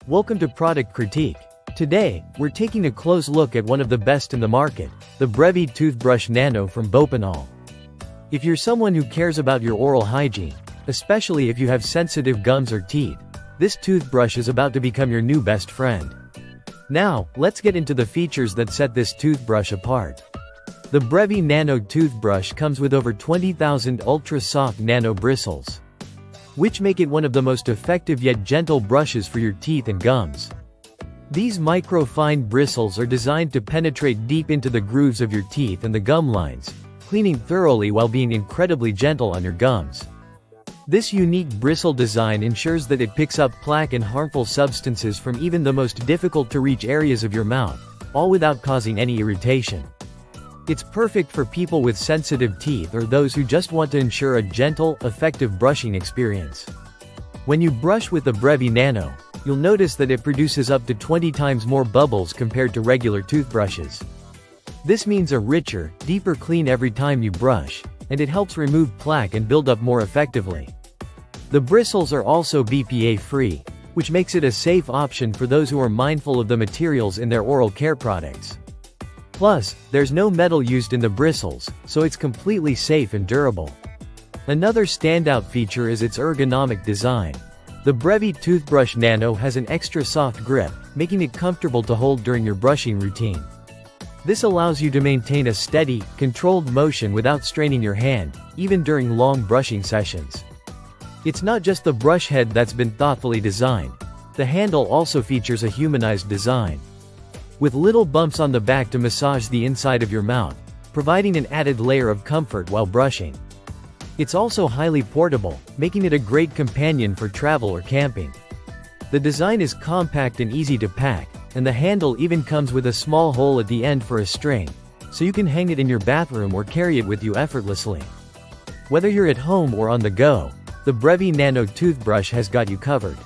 Welcome to Product Critique. Today, we're taking a close look at one of the best in the market, the Brevi Toothbrush Nano from Bopanol. If you're someone who cares about your oral hygiene, especially if you have sensitive gums or teeth, this toothbrush is about to become your new best friend. Now, let's get into the features that set this toothbrush apart. The Brevi Nano toothbrush comes with over 20,000 ultra-soft nano bristles, which make it one of the most effective yet gentle brushes for your teeth and gums. These micro-fine bristles are designed to penetrate deep into the grooves of your teeth and the gum lines, cleaning thoroughly while being incredibly gentle on your gums. This unique bristle design ensures that it picks up plaque and harmful substances from even the most difficult-to-reach areas of your mouth, all without causing any irritation. It's perfect for people with sensitive teeth or those who just want to ensure a gentle, effective brushing experience. When you brush with the Brevi Nano, you'll notice that it produces up to 20 times more bubbles compared to regular toothbrushes. This means a richer, deeper clean every time you brush, and it helps remove plaque and build up more effectively. The bristles are also BPA-free, which makes it a safe option for those who are mindful of the materials in their oral care products. Plus, there's no metal used in the bristles, so it's completely safe and durable. Another standout feature is its ergonomic design. The Brevi Toothbrush Nano has an extra soft grip, making it comfortable to hold during your brushing routine. This allows you to maintain a steady, controlled motion without straining your hand, even during long brushing sessions. It's not just the brush head that's been thoughtfully designed. The handle also features a humanized design, with little bumps on the back to massage the inside of your mouth, providing an added layer of comfort while brushing. It's also highly portable, making it a great companion for travel or camping. The design is compact and easy to pack, and the handle even comes with a small hole at the end for a string, so you can hang it in your bathroom or carry it with you effortlessly. Whether you're at home or on the go, the Brevi Nano toothbrush has got you covered.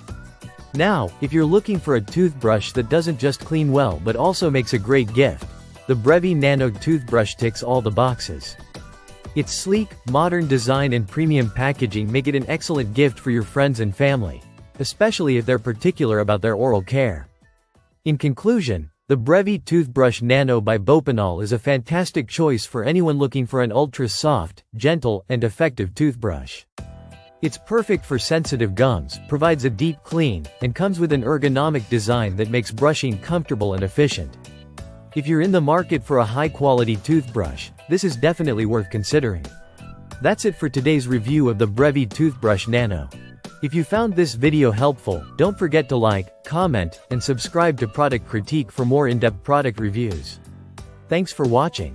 Now, if you're looking for a toothbrush that doesn't just clean well but also makes a great gift, the Brevi Nano toothbrush ticks all the boxes. Its sleek, modern design and premium packaging make it an excellent gift for your friends and family, especially if they're particular about their oral care. In conclusion, the Brevi Toothbrush Nano by Bopanol is a fantastic choice for anyone looking for an ultra-soft, gentle, and effective toothbrush. It's perfect for sensitive gums, provides a deep clean, and comes with an ergonomic design that makes brushing comfortable and efficient. If you're in the market for a high-quality toothbrush, this is definitely worth considering. That's it for today's review of the Brevi Toothbrush Nano. If you found this video helpful, don't forget to like, comment, and subscribe to Product Critique for more in-depth product reviews. Thanks for watching.